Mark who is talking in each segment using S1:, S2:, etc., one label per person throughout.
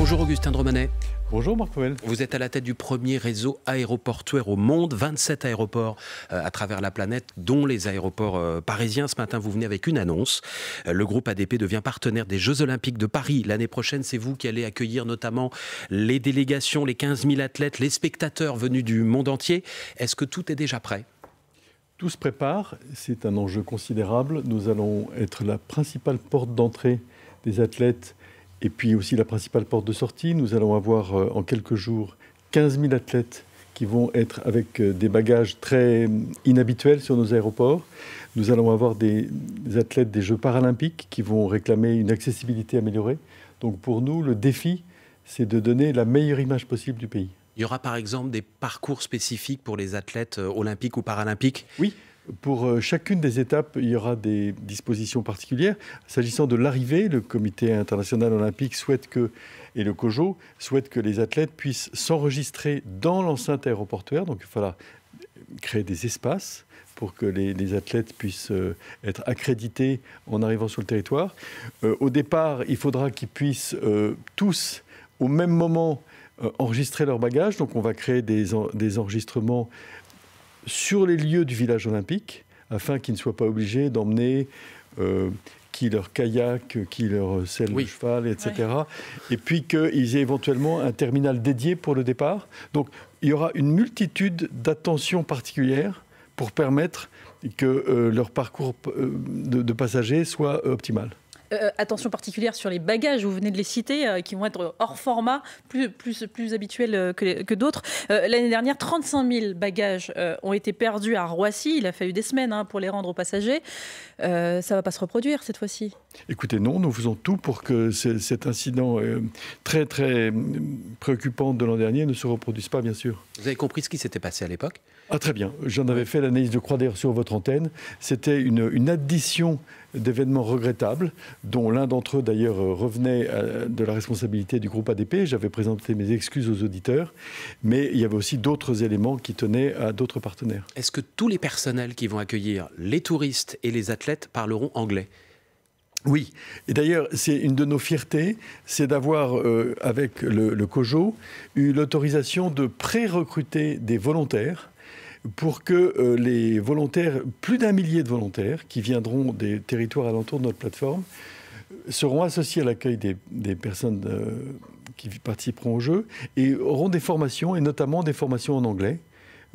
S1: Bonjour Augustin Dromanet.
S2: Bonjour Marc Powell.
S1: Vous êtes à la tête du premier réseau aéroportuaire au monde, 27 aéroports à travers la planète, dont les aéroports parisiens. Ce matin, vous venez avec une annonce. Le groupe ADP devient partenaire des Jeux Olympiques de Paris. L'année prochaine, c'est vous qui allez accueillir notamment les délégations, les 15 000 athlètes, les spectateurs venus du monde entier. Est-ce que tout est déjà prêt ?
S2: Tout se prépare, c'est un enjeu considérable. Nous allons être la principale porte d'entrée des athlètes et puis aussi la principale porte de sortie. Nous allons avoir en quelques jours 15 000 athlètes qui vont être avec des bagages très inhabituels sur nos aéroports. Nous allons avoir des athlètes des Jeux paralympiques qui vont réclamer une accessibilité améliorée. Donc pour nous, le défi, c'est de donner la meilleure image possible du pays.
S1: Il y aura par exemple des parcours spécifiques pour les athlètes olympiques ou paralympiques ?
S2: Oui. Pour chacune des étapes, il y aura des dispositions particulières. S'agissant de l'arrivée, le Comité international olympique souhaite et le COJO souhaite que les athlètes puissent s'enregistrer dans l'enceinte aéroportuaire. Donc il faudra créer des espaces pour que les athlètes puissent être accrédités en arrivant sur le territoire. Au départ, il faudra qu'ils puissent tous, au même moment, enregistrer leurs bagages. Donc on va créer des enregistrements sur les lieux du village olympique, afin qu'ils ne soient pas obligés d'emmener qui leur kayak, qui leur selle de cheval, etc. Oui. Et puis qu'ils aient éventuellement un terminal dédié pour le départ. Donc il y aura une multitude d'attentions particulières pour permettre que leur parcours de passagers soit optimal.
S3: Attention particulière sur les bagages, vous venez de les citer, qui vont être hors format, plus habituels que d'autres. L'année dernière, 35 000 bagages ont été perdus à Roissy. Il a fallu des semaines pour les rendre aux passagers. Ça ne va pas se reproduire cette fois-ci.
S2: Écoutez, non, nous faisons tout pour que cet incident très, très préoccupant de l'an dernier ne se reproduise pas, bien sûr.
S1: Vous avez compris ce qui s'était passé à l'époque ?
S2: Ah, très bien. J'en avais fait l'analyse de croix d'ailleurs sur votre antenne. C'était une addition d'événements regrettables, dont l'un d'entre eux d'ailleurs revenait de la responsabilité du groupe ADP. J'avais présenté mes excuses aux auditeurs, mais il y avait aussi d'autres éléments qui tenaient à d'autres partenaires.
S1: Est-ce que tous les personnels qui vont accueillir les touristes et les athlètes parleront anglais ?
S2: Oui, et d'ailleurs, c'est une de nos fiertés, c'est d'avoir, avec le COJO, eu l'autorisation de pré-recruter des volontaires pour que les volontaires, plus d'1 millier de volontaires qui viendront des territoires alentours de notre plateforme, seront associés à l'accueil des personnes qui participeront au jeu et auront des formations, et notamment des formations en anglais,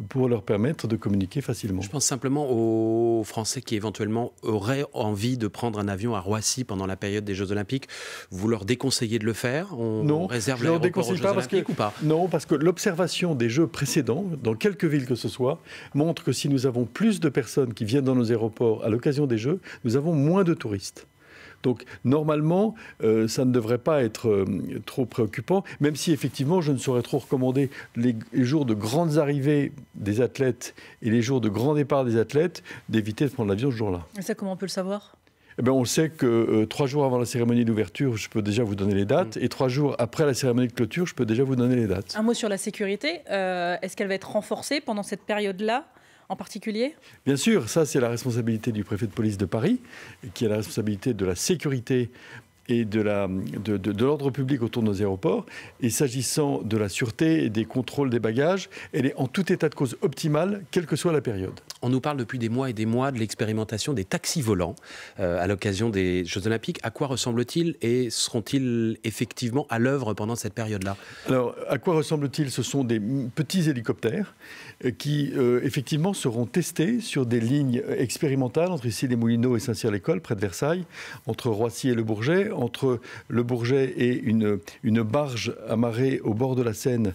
S2: pour leur permettre de communiquer facilement.
S1: Je pense simplement aux Français qui éventuellement auraient envie de prendre un avion à Roissy pendant la période des Jeux Olympiques. Vous leur déconseillez de le faire ?
S2: Non,
S1: réserve
S2: je leur
S1: l'aéroport aux
S2: déconseille
S1: Jeux
S2: pas
S1: Olympiques ou pas ?
S2: Non, parce que l'observation des Jeux précédents, dans quelques villes que ce soit, montre que si nous avons plus de personnes qui viennent dans nos aéroports à l'occasion des Jeux, nous avons moins de touristes. Donc, normalement, ça ne devrait pas être trop préoccupant, même si, effectivement, je ne saurais trop recommander les jours de grandes arrivées des athlètes et les jours de grand départ des athlètes d'éviter de prendre l'avion ce jour-là.
S3: Et ça, comment on peut le savoir ?
S2: On sait que 3 jours avant la cérémonie d'ouverture, je peux déjà vous donner les dates, et 3 jours après la cérémonie de clôture, je peux déjà vous donner les dates.
S3: Un mot sur la sécurité. Est-ce qu'elle va être renforcée pendant cette période-là ? En particulier ?
S2: Bien sûr, ça c'est la responsabilité du préfet de police de Paris, qui a la responsabilité de la sécurité et de l'ordre public autour de nos aéroports. Et s'agissant de la sûreté et des contrôles des bagages, elle est en tout état de cause optimale, quelle que soit la période.
S1: On nous parle depuis des mois et des mois de l'expérimentation des taxis volants à l'occasion des Jeux Olympiques. À quoi ressemble-t-il et seront-ils effectivement à l'œuvre pendant cette période-là ?
S2: Alors, à quoi ressemble-t-il ? Ce sont des petits hélicoptères qui, effectivement, seront testés sur des lignes expérimentales entre ici les Moulineaux et Saint-Cyr-l'École, près de Versailles, entre Roissy et Le Bourget, entre Le Bourget et une barge amarrée au bord de la Seine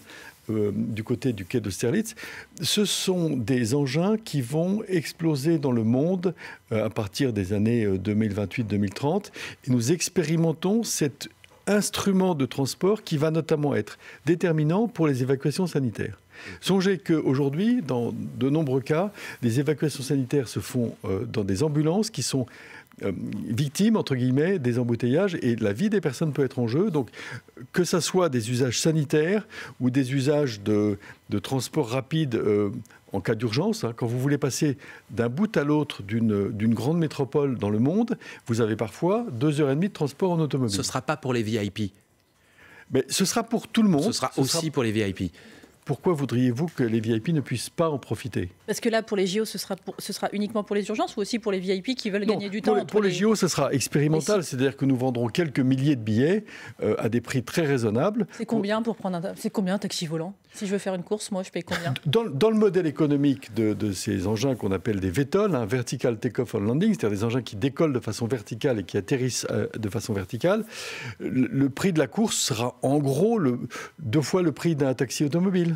S2: du côté du quai d'Austerlitz. Ce sont des engins qui vont exploser dans le monde à partir des années 2028-2030. Et nous expérimentons cet instrument de transport qui va notamment être déterminant pour les évacuations sanitaires. Songez qu'aujourd'hui, dans de nombreux cas, les évacuations sanitaires se font dans des ambulances qui sont victimes, entre guillemets, des embouteillages, et la vie des personnes peut être en jeu. Donc, que ça soit des usages sanitaires ou des usages de transport rapide en cas d'urgence, quand vous voulez passer d'un bout à l'autre d'une grande métropole dans le monde, vous avez parfois 2h30 de transport en automobile.
S1: Ce ne sera pas pour les VIP.
S2: Mais ce sera pour tout le monde.
S1: Ce sera aussi pour les VIP.
S2: Pourquoi voudriez-vous que les VIP ne puissent pas en profiter?
S3: Parce que là, pour les JO, ce sera uniquement pour les urgences ou aussi pour les VIP qui veulent gagner du temps
S2: Pour les JO, ce sera expérimental. C'est-à-dire que nous vendrons quelques milliers de billets à des prix très raisonnables.
S3: C'est combien pour prendre c'est combien un taxi volant? Si je veux faire une course, moi, je paye combien?
S2: Dans le modèle économique de ces engins qu'on appelle des VTOL, un Vertical Take-Off and Landing, c'est-à-dire des engins qui décollent de façon verticale et qui atterrissent de façon verticale, le prix de la course sera en gros 2 fois le prix d'un taxi automobile.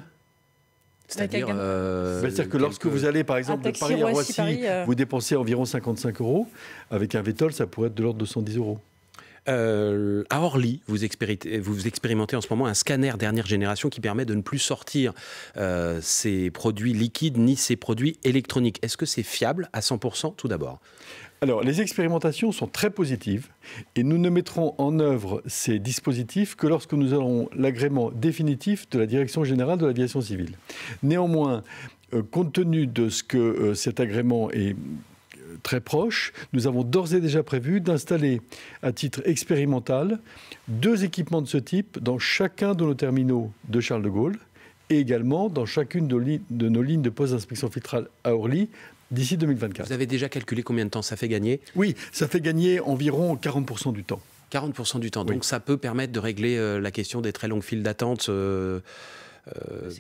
S1: C'est-à-dire
S2: que lorsque vous allez, par exemple, de Paris à Roissy, vous dépensez environ 55 €. Avec un VTOL, ça pourrait être de l'ordre de 110 €.
S1: À Orly, vous expérimentez en ce moment un scanner dernière génération qui permet de ne plus sortir ces produits liquides ni ces produits électroniques. Est-ce que c'est fiable à 100% tout d'abord?
S2: Alors, les expérimentations sont très positives et nous ne mettrons en œuvre ces dispositifs que lorsque nous aurons l'agrément définitif de la Direction générale de l'aviation civile. Néanmoins, compte tenu de ce que cet agrément est très proche, nous avons d'ores et déjà prévu d'installer à titre expérimental 2 équipements de ce type dans chacun de nos terminaux de Charles de Gaulle et également dans chacune de nos lignes de poste d'inspection filtrale à Orly d'ici 2024.
S1: Vous avez déjà calculé combien de temps ça fait gagner?
S2: Oui, ça fait gagner environ 40% du temps.
S1: 40% du temps,
S2: oui.
S1: Donc ça peut permettre de régler la question des très longues files d'attente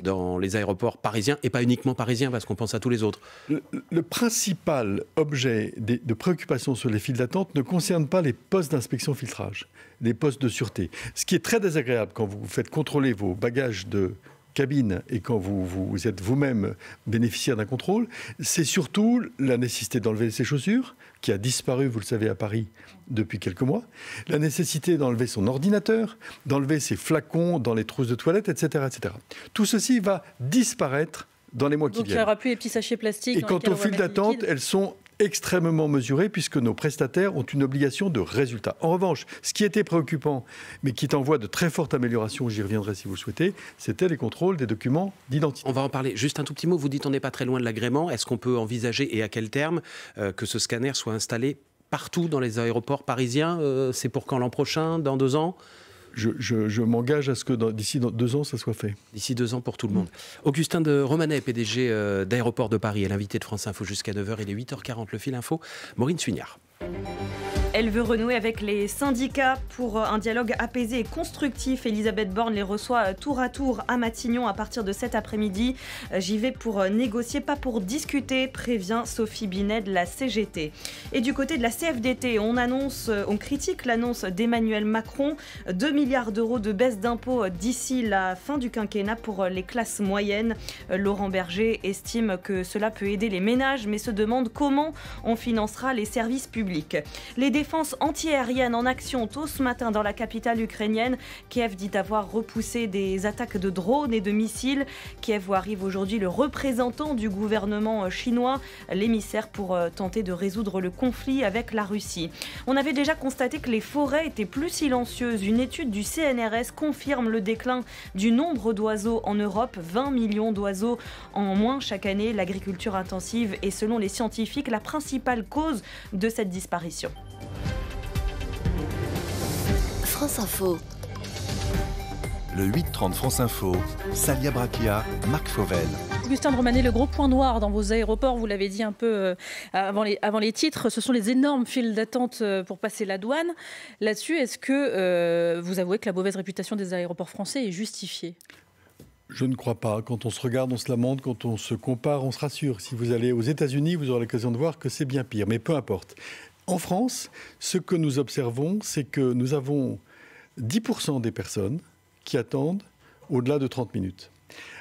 S1: dans les aéroports parisiens, et pas uniquement parisiens, parce qu'on pense à tous les autres.
S2: Le principal objet de préoccupation sur les files d'attente ne concerne pas les postes d'inspection filtrage, les postes de sûreté. Ce qui est très désagréable quand vous faites contrôler vos bagages de cabine et quand vous êtes vous-même bénéficiaire d'un contrôle, c'est surtout la nécessité d'enlever ses chaussures, qui a disparu, vous le savez, à Paris depuis quelques mois, la nécessité d'enlever son ordinateur, d'enlever ses flacons dans les trousses de toilettes, etc., etc. Tout ceci va disparaître dans les mois qui viennent.
S3: Donc il n'y aura plus les petits sachets plastiques.
S2: Et quant aux files d'attente, elles sont extrêmement mesurées puisque nos prestataires ont une obligation de résultat. En revanche, ce qui était préoccupant, mais qui est en voie de très forte amélioration, j'y reviendrai si vous le souhaitez, c'était les contrôles des documents d'identité.
S1: On va en parler. Juste un tout petit mot. Vous dites on n'est pas très loin de l'agrément. Est-ce qu'on peut envisager, et à quel terme, que ce scanner soit installé partout dans les aéroports parisiens? C'est pour quand, l'an prochain, dans 2 ans?
S2: Je m'engage à ce que d'ici 2 ans, ça soit fait.
S1: D'ici 2 ans pour tout le monde. Augustin de Romanet, PDG d'Aéroports de Paris, est l'invité de France Info jusqu'à 9h. Il est 8h40, le fil info. Maureen Suignard.
S4: Elle veut renouer avec les syndicats pour un dialogue apaisé et constructif. Elisabeth Borne les reçoit tour à tour à Matignon à partir de cet après-midi. J'y vais pour négocier, pas pour discuter, prévient Sophie Binet de la CGT. Et du côté de la CFDT, on critique l'annonce d'Emmanuel Macron. 2 milliards d'euros de baisse d'impôts d'ici la fin du quinquennat pour les classes moyennes. Laurent Berger estime que cela peut aider les ménages, mais se demande comment on financera les services publics. Les défenses antiaériennes en action tôt ce matin dans la capitale ukrainienne. Kiev dit avoir repoussé des attaques de drones et de missiles. Kiev où arrive aujourd'hui le représentant du gouvernement chinois, l'émissaire pour tenter de résoudre le conflit avec la Russie. On avait déjà constaté que les forêts étaient plus silencieuses. Une étude du CNRS confirme le déclin du nombre d'oiseaux en Europe. 20 millions d'oiseaux en moins chaque année. L'agriculture intensive est, selon les scientifiques, la principale cause de cette disparition.
S5: France Info.
S6: Le 8-30 France Info, Salia Brakia, Marc Fauvel.
S3: Augustin de Romanet, le gros point noir dans vos aéroports, vous l'avez dit un peu avant les titres, ce sont les énormes files d'attente pour passer la douane. Là-dessus, est-ce que vous avouez que la mauvaise réputation des aéroports français est justifiée ?
S2: Je ne crois pas. Quand on se regarde, on se lamente. Quand on se compare, on se rassure. Si vous allez aux États-Unis, vous aurez l'occasion de voir que c'est bien pire. Mais peu importe. En France, ce que nous observons, c'est que nous avons 10% des personnes qui attendent au-delà de 30 minutes.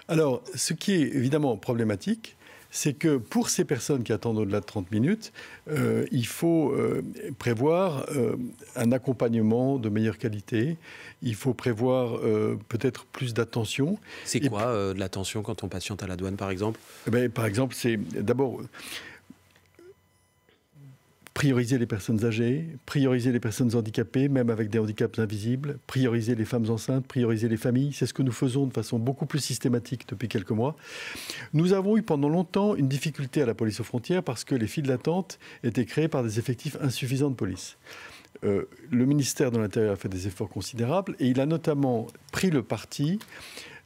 S2: Alors, ce qui est évidemment problématique, c'est que pour ces personnes qui attendent au-delà de 30 minutes, il faut prévoir un accompagnement de meilleure qualité. Il faut prévoir peut-être plus d'attention.
S1: C'est quoi de l'attention quand on patiente à la douane, par exemple ?
S2: Par exemple, c'est d'abord prioriser les personnes âgées, prioriser les personnes handicapées, même avec des handicaps invisibles, prioriser les femmes enceintes, prioriser les familles. C'est ce que nous faisons de façon beaucoup plus systématique depuis quelques mois. Nous avons eu pendant longtemps une difficulté à la police aux frontières parce que les files d'attente étaient créées par des effectifs insuffisants de police. le ministère de l'Intérieur a fait des efforts considérables et il a notamment pris le parti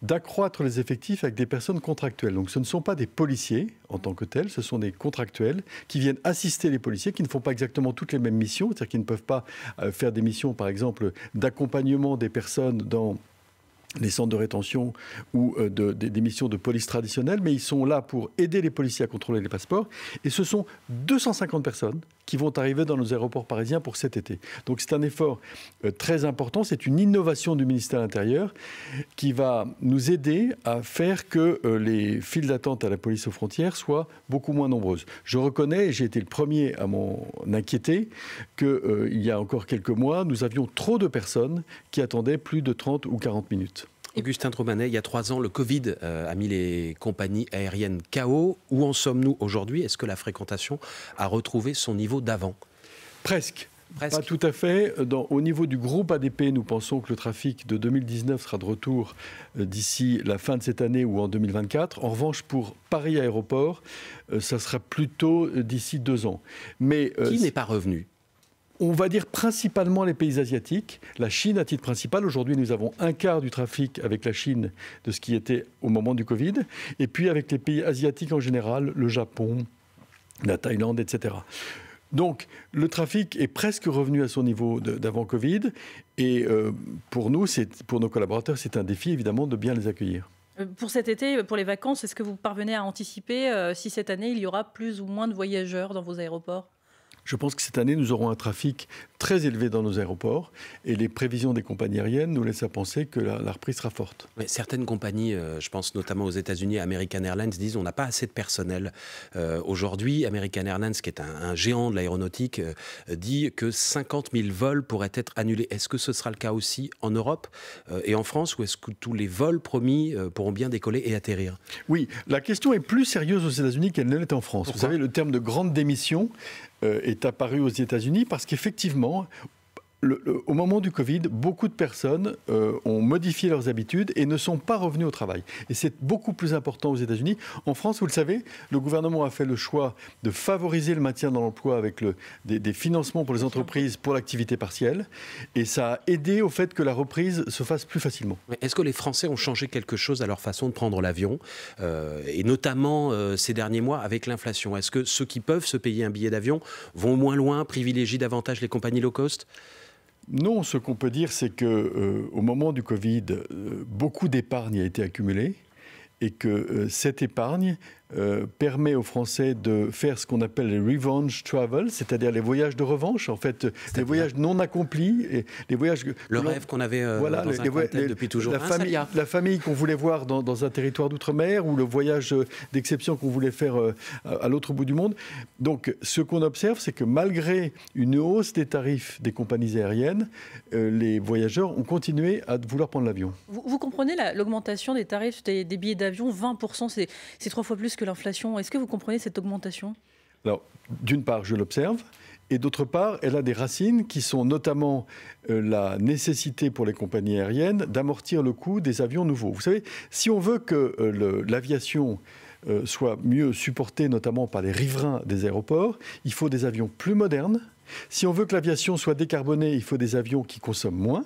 S2: d'accroître les effectifs avec des personnes contractuelles. Donc ce ne sont pas des policiers en tant que tels, ce sont des contractuels qui viennent assister les policiers, qui ne font pas exactement toutes les mêmes missions, c'est-à-dire qu'ils ne peuvent pas faire des missions, par exemple, d'accompagnement des personnes dans les centres de rétention ou des missions de police traditionnelles, mais ils sont là pour aider les policiers à contrôler les passeports. Et ce sont 250 personnes qui vont arriver dans nos aéroports parisiens pour cet été. Donc c'est un effort très important, c'est une innovation du ministère de l'Intérieur qui va nous aider à faire que les files d'attente à la police aux frontières soient beaucoup moins nombreuses. Je reconnais, et j'ai été le premier à m'en inquiéter, qu'il y a encore quelques mois, nous avions trop de personnes qui attendaient plus de 30 ou 40 minutes.
S1: Augustin Trobanet, il y a 3 ans, le Covid a mis les compagnies aériennes KO. Où en sommes-nous aujourd'hui? Est-ce que la fréquentation a retrouvé son niveau d'avant?
S2: Presque. Pas tout à fait. Au niveau du groupe ADP, nous pensons que le trafic de 2019 sera de retour d'ici la fin de cette année ou en 2024. En revanche, pour Paris Aéroport, ça sera plutôt d'ici 2 ans. Mais,
S1: qui n'est pas revenu?
S2: On va dire principalement les pays asiatiques. La Chine à titre principal. Aujourd'hui, nous avons un quart du trafic avec la Chine de ce qui était au moment du Covid. Et puis avec les pays asiatiques en général, le Japon, la Thaïlande, etc. Donc le trafic est presque revenu à son niveau d'avant Covid. Et pour nous, pour nos collaborateurs, c'est un défi évidemment de bien les accueillir.
S3: Pour cet été, pour les vacances, est-ce que vous parvenez à anticiper si cette année, il y aura plus ou moins de voyageurs dans vos aéroports ?
S2: Je pense que cette année, nous aurons un trafic très élevé dans nos aéroports et les prévisions des compagnies aériennes nous laissent à penser que la reprise sera forte.
S1: Mais certaines compagnies, je pense notamment aux États-Unis, American Airlines, disent on n'a pas assez de personnel. Aujourd'hui, American Airlines, qui est un géant de l'aéronautique, dit que 50 000 vols pourraient être annulés. Est-ce que ce sera le cas aussi en Europe et en France, ou est-ce que tous les vols promis pourront bien décoller et atterrir?
S2: Oui, la question est plus sérieuse aux États-Unis qu'elle ne l'est en France.
S1: Pourquoi?
S2: Vous savez, le terme de grande démission est apparu aux États-Unis parce qu'effectivement, au moment du Covid, beaucoup de personnes ont modifié leurs habitudes et ne sont pas revenues au travail. Et c'est beaucoup plus important aux États-Unis. En France, vous le savez, le gouvernement a fait le choix de favoriser le maintien dans l'emploi avec des financements pour les entreprises pour l'activité partielle. Et ça a aidé au fait que la reprise se fasse plus facilement.
S1: Est-ce que les Français ont changé quelque chose à leur façon de prendre l'avion et notamment ces derniers mois avec l'inflation? Est-ce que ceux qui peuvent se payer un billet d'avion vont moins loin, privilégient davantage les compagnies low cost?
S2: Non, ce qu'on peut dire, c'est qu'au moment du Covid, beaucoup d'épargne a été accumulée et que cette épargne permet aux Français de faire ce qu'on appelle les revenge travel, c'est-à-dire les voyages de revanche, en fait, les voyages non accomplis, et les voyages...
S1: Le rêve qu'on avait dans un coin-tête depuis toujours.
S2: La famille qu'on voulait voir dans un territoire d'outre-mer, ou le voyage d'exception qu'on voulait faire à l'autre bout du monde. Donc, ce qu'on observe, c'est que malgré une hausse des tarifs des compagnies aériennes, les voyageurs ont continué à vouloir prendre l'avion.
S3: Vous comprenez l'augmentation des tarifs des billets d'avion, 20%, c'est 3 fois plus que l'inflation. Est-ce que vous comprenez cette augmentation?
S2: Alors, d'une part, je l'observe, et d'autre part, elle a des racines qui sont notamment la nécessité pour les compagnies aériennes d'amortir le coût des avions nouveaux. Vous savez, si on veut que l'aviation soit mieux supportée, notamment par les riverains des aéroports, il faut des avions plus modernes. Si on veut que l'aviation soit décarbonée, il faut des avions qui consomment moins.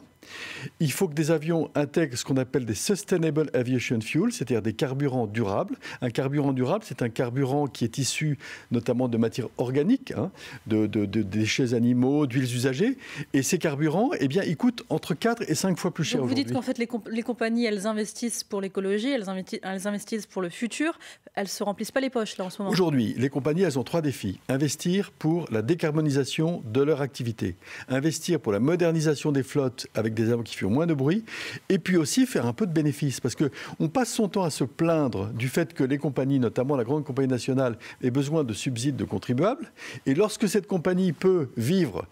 S2: Il faut que des avions intègrent ce qu'on appelle des Sustainable Aviation Fuel, c'est-à-dire des carburants durables. Un carburant durable, c'est un carburant qui est issu notamment de matières organiques, de déchets animaux, d'huiles usagées. Et ces carburants, eh bien, ils coûtent entre 4 et 5 fois plus cher aujourd'hui.
S3: Vous dites qu'en fait, les compagnies, elles investissent pour l'écologie, elles investissent pour le futur. Elles ne se remplissent pas les poches, là, en ce moment.
S2: Aujourd'hui, les compagnies, elles ont 3 défis. Investir pour la décarbonisation de leur activité. Investir pour la modernisation des flottes avec des avions qui font moins de bruit, et puis aussi faire un peu de bénéfice, parce qu'on passe son temps à se plaindre du fait que les compagnies, notamment la grande compagnie nationale, aient besoin de subsides de contribuables, et lorsque cette compagnie peut vivre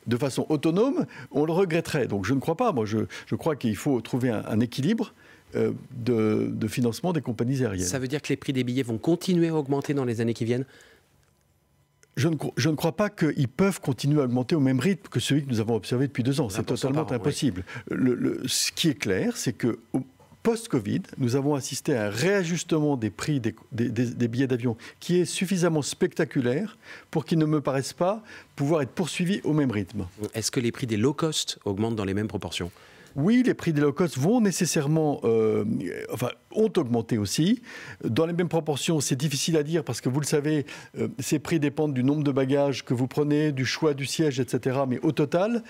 S2: de façon autonome, on le regretterait. Donc je ne crois pas, moi je crois qu'il faut trouver un équilibre de financement des compagnies aériennes.
S1: Ça veut dire que les prix des billets vont continuer à augmenter dans les années qui viennent ?
S2: Je ne crois pas qu'ils peuvent continuer à augmenter au même rythme que celui que nous avons observé depuis 2 ans. C'est totalement impossible. Ce qui est clair, c'est que post-Covid, nous avons assisté à un réajustement des prix des billets d'avion qui est suffisamment spectaculaire pour qu'ils ne me paraissent pas pouvoir être poursuivis au même rythme.
S1: Est-ce que les prix des low cost augmentent dans les mêmes proportions ?
S2: Oui, les prix des low cost vont nécessairement, ont augmenté aussi. Dans les mêmes proportions, c'est difficile à dire parce que vous le savez, ces prix dépendent du nombre de bagages que vous prenez, du choix du siège, etc. Mais au total,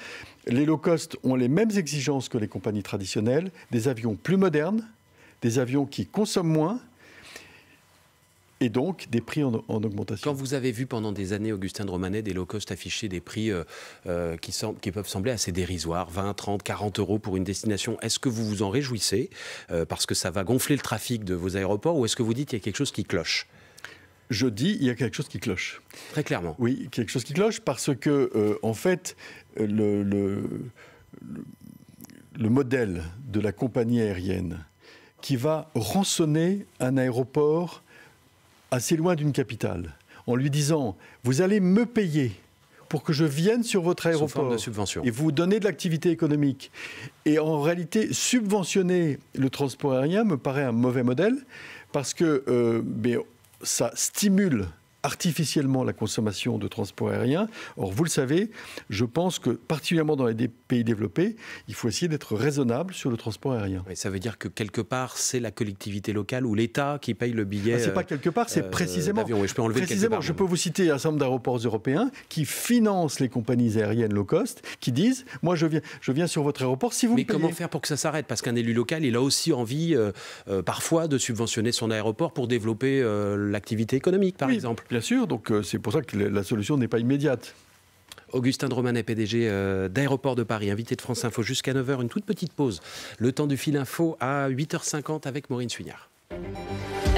S2: les low cost ont les mêmes exigences que les compagnies traditionnelles, des avions plus modernes, des avions qui consomment moins, et donc des prix en augmentation.
S1: Quand vous avez vu pendant des années, Augustin de Romanet, des low cost afficher des prix qui peuvent sembler assez dérisoires, 20, 30, 40 euros pour une destination, est-ce que vous vous en réjouissez parce que ça va gonfler le trafic de vos aéroports, ou est-ce que vous dites qu'il y a quelque chose qui cloche ?
S2: Je dis il y a quelque chose qui cloche.
S1: Très clairement.
S2: Oui, quelque chose qui cloche parce que, en fait, le modèle de la compagnie aérienne qui va rançonner un aéroport assez loin d'une capitale, en lui disant « vous allez me payer pour que je vienne sur votre aéroport »
S1: sous forme de subvention.
S2: Et vous donner de l'activité économique. Et en réalité, subventionner le transport aérien me paraît un mauvais modèle parce que ça stimule artificiellement la consommation de transport aérien. Or, vous le savez, je pense que, particulièrement dans les pays développés, il faut essayer d'être raisonnable sur le transport aérien.
S1: Et ça veut dire que quelque part, c'est la collectivité locale ou l'État qui paye le billet.
S2: C'est pas quelque part, c'est précisément.
S1: Oui, je peux enlever
S2: précisément, je peux vous citer un certain nombre d'aéroports européens qui financent les compagnies aériennes low cost, qui disent, moi je viens sur votre aéroport si vous me payez.
S1: Mais comment faire pour que ça s'arrête ? Parce qu'un élu local, il a aussi envie parfois de subventionner son aéroport pour développer l'activité économique, par exemple.
S2: Bien sûr, donc c'est pour ça que la solution n'est pas immédiate.
S1: Augustin de Romanet, PDG d'Aéroports de Paris, invité de France Info jusqu'à 9h, une toute petite pause. Le temps du fil info à 8h50 avec Maureen Suignard.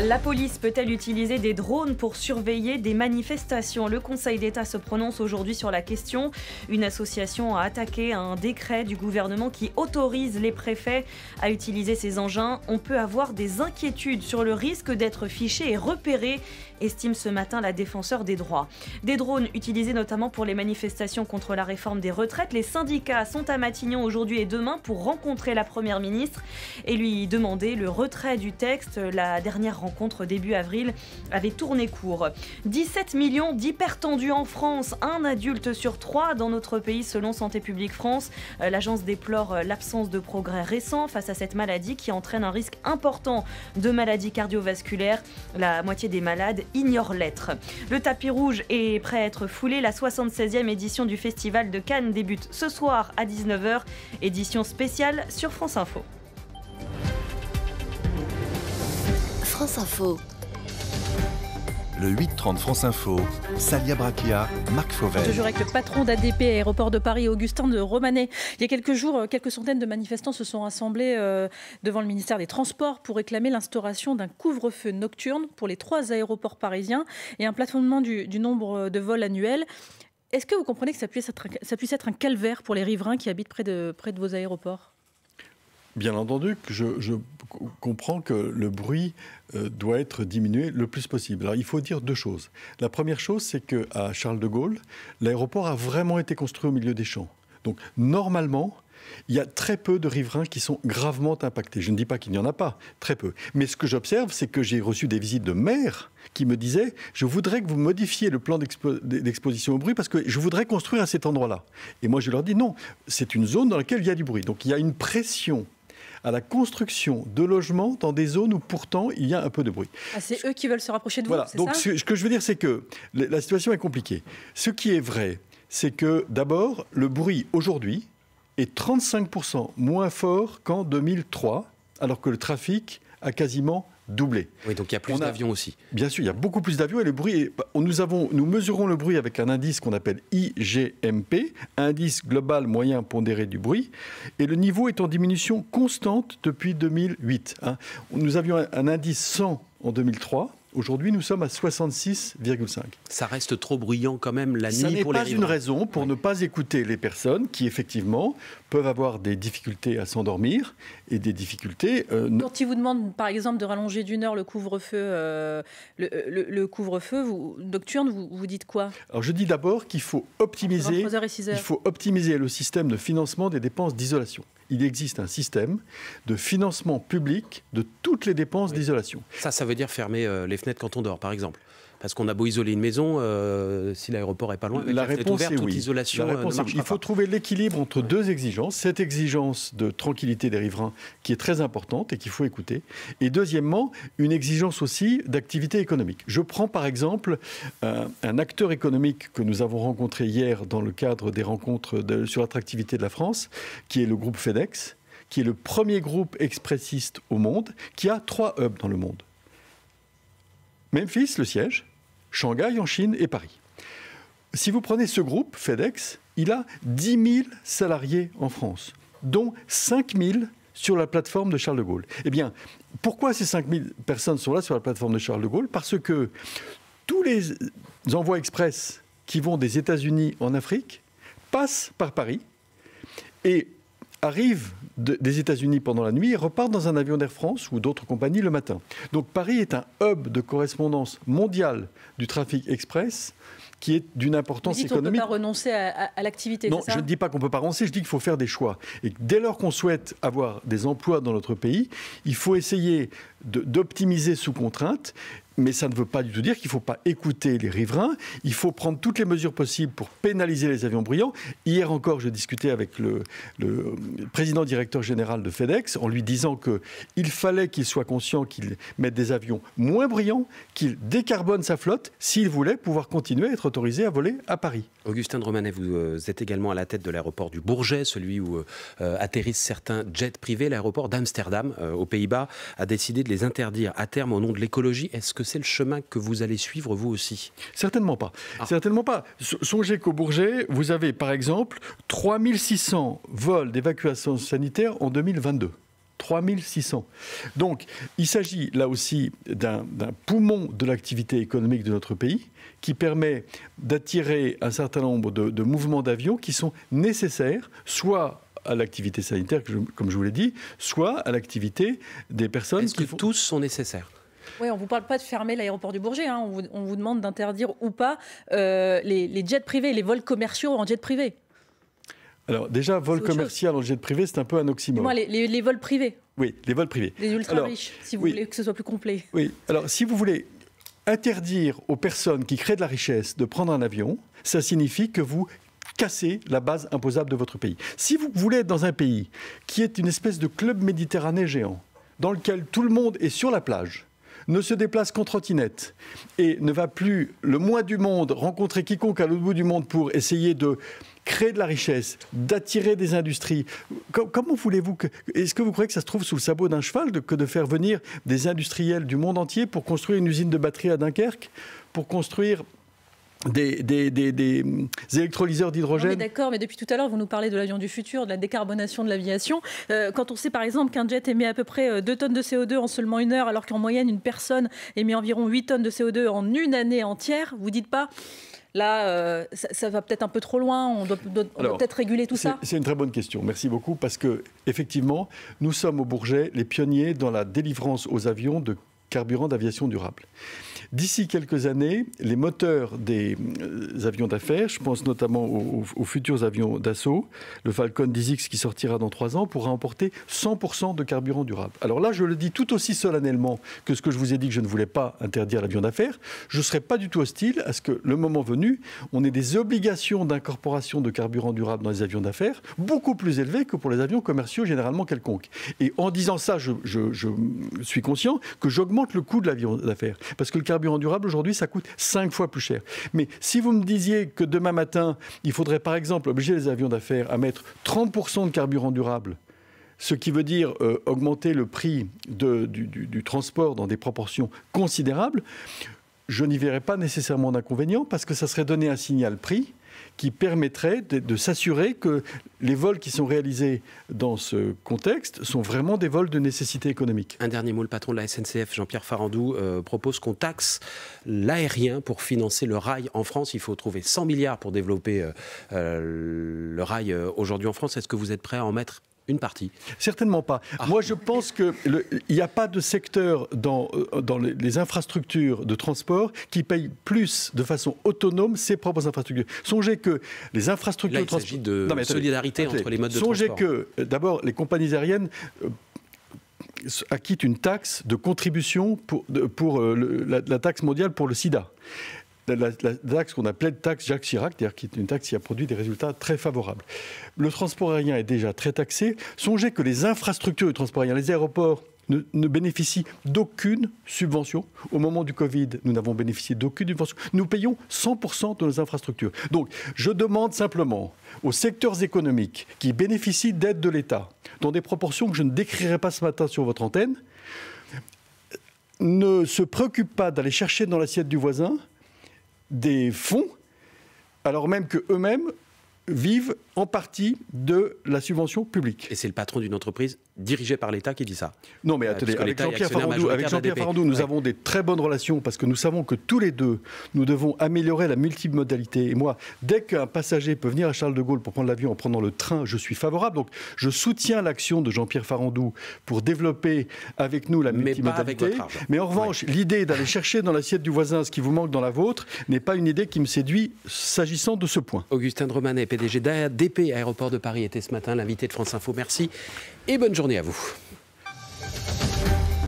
S4: La police peut-elle utiliser des drones pour surveiller des manifestations ? Le Conseil d'État se prononce aujourd'hui sur la question. Une association a attaqué un décret du gouvernement qui autorise les préfets à utiliser ces engins. On peut avoir des inquiétudes sur le risque d'être fiché et repéré, estime ce matin la défenseure des droits. Des drones utilisés notamment pour les manifestations contre la réforme des retraites. Les syndicats sont à Matignon aujourd'hui et demain pour rencontrer la Première ministre et lui demander le retrait du texte. La dernière rencontre début avril avait tourné court. 17 millions d'hypertendus en France, un adulte sur 3 dans notre pays selon Santé publique France. L'agence déplore l'absence de progrès récents face à cette maladie qui entraîne un risque important de maladies cardiovasculaires. La moitié des malades ignorent l'être. Le tapis rouge est prêt à être foulé. La 76e édition du Festival de Cannes débute ce soir à 19h. Édition spéciale sur France Info.
S5: France Info.
S6: Le 8-30 France Info, Salia Brachia, Marc Fauvel.
S3: Toujours avec le patron d'ADP Aéroports de Paris, Augustin de Romanet. Il y a quelques jours, quelques centaines de manifestants se sont rassemblés devant le ministère des Transports pour réclamer l'instauration d'un couvre-feu nocturne pour les 3 aéroports parisiens et un plafonnement du nombre de vols annuels. Est-ce que vous comprenez que ça puisse être un calvaire pour les riverains qui habitent près de vos aéroports ?
S2: Bien entendu, je comprends que le bruit doit être diminué le plus possible. Alors, il faut dire 2 choses. La première chose, c'est qu'à Charles de Gaulle, l'aéroport a vraiment été construit au milieu des champs. Donc, normalement, il y a très peu de riverains qui sont gravement impactés. Je ne dis pas qu'il n'y en a pas, très peu. Mais ce que j'observe, c'est que j'ai reçu des visites de maires qui me disaient « Je voudrais que vous modifiez le plan d'exposition au bruit parce que je voudrais construire à cet endroit-là. » Et moi, je leur dis « Non, c'est une zone dans laquelle il y a du bruit. » Donc, il y a une pression à la construction de logements dans des zones où pourtant il y a un peu de bruit.
S3: Ah, c'est eux qui veulent se rapprocher de vous,
S2: voilà.
S3: c'est
S2: Donc,
S3: ça ?
S2: ce que je veux dire, c'est que la situation est compliquée. Ce qui est vrai, c'est que d'abord, le bruit aujourd'hui est 35% moins fort qu'en 2003, alors que le trafic a quasiment doublé.
S1: Oui, donc il y a plus d'avions aussi.
S2: Bien sûr, il y a beaucoup plus d'avions et le bruit. Nous mesurons le bruit avec un indice qu'on appelle IGMP, indice global moyen pondéré du bruit, et le niveau est en diminution constante depuis 2008. Nous avions un indice 100 en 2003. Aujourd'hui, nous sommes à 66,5.
S1: Ça reste trop bruyant quand même la nuit pour les riverains.
S2: Ça n'est pas une raison pour ne pas écouter les personnes qui, effectivement, peuvent avoir des difficultés à s'endormir et des difficultés...
S3: Quand ils vous demandent, par exemple, de rallonger d'1 heure le couvre-feu, le couvre-feu nocturne, vous dites quoi ?
S2: Alors, je dis d'abord qu'il faut optimiser,
S3: 23h et 6h.
S2: il faut optimiser le système de financement des dépenses d'isolation. il existe un système de financement public de toutes les dépenses d'isolation.
S1: Ça veut dire fermer les fenêtres quand on dort, par exemple. Parce qu'on a beau isoler une maison, si l'aéroport n'est pas loin, avec la fenêtre ouverte, toute isolation ne marchera pas.
S2: Il faut trouver l'équilibre entre deux exigences. Cette exigence de tranquillité des riverains qui est très importante et qu'il faut écouter. Et deuxièmement, une exigence aussi d'activité économique. Je prends par exemple un acteur économique que nous avons rencontré hier dans le cadre des rencontres sur l'attractivité de la France, qui est le groupe FedEx, qui est le premier groupe expressiste au monde, qui a 3 hubs dans le monde. Memphis, le siège, Shanghai en Chine et Paris. Si vous prenez ce groupe, FedEx, il a 10 000 salariés en France, dont 5 000 sur la plateforme de Charles de Gaulle. Eh bien, pourquoi ces 5 000 personnes sont là sur la plateforme de Charles de Gaulle? Parce que tous les envois express qui vont des États-Unis en Afrique passent par Paris et arrivent des États-Unis pendant la nuit et repartent dans un avion d'Air France ou d'autres compagnies le matin. Donc Paris est un hub de correspondance mondiale du trafic express qui est d'une importance économique.
S3: On ne peut pas renoncer à l'activité,
S2: non,
S3: c'est ça?
S2: Je ne dis pas qu'on ne peut pas renoncer, je dis qu'il faut faire des choix. Et dès lors qu'on souhaite avoir des emplois dans notre pays, il faut essayer d'optimiser sous contrainte. Mais ça ne veut pas du tout dire qu'il ne faut pas écouter les riverains. Il faut prendre toutes les mesures possibles pour pénaliser les avions bruyants. Hier encore, je discutais avec le président directeur général de FedEx en lui disant qu'il fallait qu'il soit conscient qu'il mette des avions moins bruyants, qu'il décarbone sa flotte s'il voulait pouvoir continuer à être autorisé à voler à Paris.
S1: Augustin de Romanet, vous êtes également à la tête de l'aéroport du Bourget, celui où atterrissent certains jets privés. L'aéroport d'Amsterdam, aux Pays-Bas, a décidé de les interdire à terme au nom de l'écologie. Est-ce que c'est le chemin que vous allez suivre, vous aussi?
S2: Certainement pas. Certainement pas. Songez qu'au Bourget, vous avez par exemple 3600 vols d'évacuation sanitaire en 2022. 3600. Donc, il s'agit là aussi d'un poumon de l'activité économique de notre pays qui permet d'attirer un certain nombre de mouvements d'avions qui sont nécessaires, soit à l'activité sanitaire, comme je vous l'ai dit, soit à l'activité des personnes
S1: Est-ce que tous sont nécessaires?
S3: Oui, on ne vous parle pas de fermer l'aéroport du Bourget. Hein. On vous demande d'interdire ou pas les jets privés, les vols commerciaux en jet privé.
S2: Alors déjà, vol commercial en jet privé, c'est un peu un oxymore.
S3: Dis-moi, les vols privés.
S2: Oui, les vols privés.
S3: Les ultra riches, si vous voulez que ce soit plus complet.
S2: Oui, alors si vous voulez interdire aux personnes qui créent de la richesse de prendre un avion, ça signifie que vous cassez la base imposable de votre pays. Si vous voulez être dans un pays qui est une espèce de club méditerranéen géant, dans lequel tout le monde est sur la plage, ne se déplace qu'en trottinette et ne va plus le moins du monde rencontrer quiconque à l'autre bout du monde pour essayer de créer de la richesse, d'attirer des industries. Comment voulez-vous que... Est-ce que vous croyez que ça se trouve sous le sabot d'un cheval que de faire venir des industriels du monde entier pour construire une usine de batterie à Dunkerque, pour construire des électrolyseurs d'hydrogène?
S3: D'accord, mais depuis tout à l'heure, vous nous parlez de l'avion du futur, de la décarbonation de l'aviation. Quand on sait par exemple qu'un jet émet à peu près 2 tonnes de CO2 en seulement 1 heure, alors qu'en moyenne, une personne émet environ 8 tonnes de CO2 en une année entière, vous dites pas... Là, ça va peut-être un peu trop loin, on doit peut-être réguler tout ça.
S2: C'est une très bonne question, merci beaucoup, parce que effectivement, nous sommes au Bourget les pionniers dans la délivrance aux avions de carburant d'aviation durable. D'ici quelques années, les moteurs des avions d'affaires, je pense notamment aux futurs avions d'assaut, le Falcon 10X qui sortira dans 3 ans, pourra emporter 100% de carburant durable. Alors là, je le dis tout aussi solennellement que ce que je vous ai dit que je ne voulais pas interdire l'avion d'affaires. Je ne serais pas du tout hostile à ce que, le moment venu, on ait des obligations d'incorporation de carburant durable dans les avions d'affaires beaucoup plus élevées que pour les avions commerciaux généralement quelconques. Et en disant ça, je suis conscient que j'augmente le coût de l'avion d'affaires. Parce que le carburant durable, aujourd'hui, ça coûte 5 fois plus cher. Mais si vous me disiez que demain matin, il faudrait par exemple obliger les avions d'affaires à mettre 30% de carburant durable, ce qui veut dire augmenter le prix du transport dans des proportions considérables, je n'y verrais pas nécessairement d'inconvénient parce que ça serait donner un signal prix qui permettrait de s'assurer que les vols qui sont réalisés dans ce contexte sont vraiment des vols de nécessité économique.
S1: Un dernier mot, le patron de la SNCF, Jean-Pierre Farandou, propose qu'on taxe l'aérien pour financer le rail en France. Il faut trouver 100 milliards pour développer le rail aujourd'hui en France. Est-ce que vous êtes prêt à en mettre Une partie.
S2: Certainement pas. Moi, je pense qu'il n'y a pas de secteur dans les infrastructures de transport qui paye plus de façon autonome ses propres infrastructures. Songez que les infrastructures
S1: de transport... Là, il s'agit de solidarité entre les modes de transport.
S2: Songez que, d'abord, les compagnies aériennes acquittent une taxe de contribution pour la taxe mondiale pour le sida. La taxe qu'on appelait taxe Jacques Chirac, c'est-à-dire qui est une taxe qui a produit des résultats très favorables. Le transport aérien est déjà très taxé. Songez que les infrastructures du transport aérien, les aéroports, ne bénéficient d'aucune subvention. Au moment du Covid, nous n'avons bénéficié d'aucune subvention. Nous payons 100% de nos infrastructures. Donc, je demande simplement aux secteurs économiques qui bénéficient d'aide de l'État, dans des proportions que je ne décrirai pas ce matin sur votre antenne, ne se préoccupent pas d'aller chercher dans l'assiette du voisin des fonds, alors même qu'eux-mêmes vivent en partie de la subvention publique.
S1: Et c'est le patron d'une entreprise dirigée par l'État qui dit ça.
S2: Non, mais attendez, avec Jean-Pierre Farandou, nous avons des très bonnes relations parce que nous savons que tous les deux, nous devons améliorer la multimodalité. Et moi, dès qu'un passager peut venir à Charles de Gaulle pour prendre l'avion en prenant le train, je suis favorable. Donc, je soutiens l'action de Jean-Pierre Farandou pour développer avec nous la multimodalité. Mais en revanche, l'idée d'aller chercher dans l'assiette du voisin ce qui vous manque dans la vôtre n'est pas une idée qui me séduit s'agissant de ce point.
S1: Augustin de Romanet, PDG d'ADP Aéroport de Paris, était ce matin l'invité de France Info. Merci et bonne journée à vous.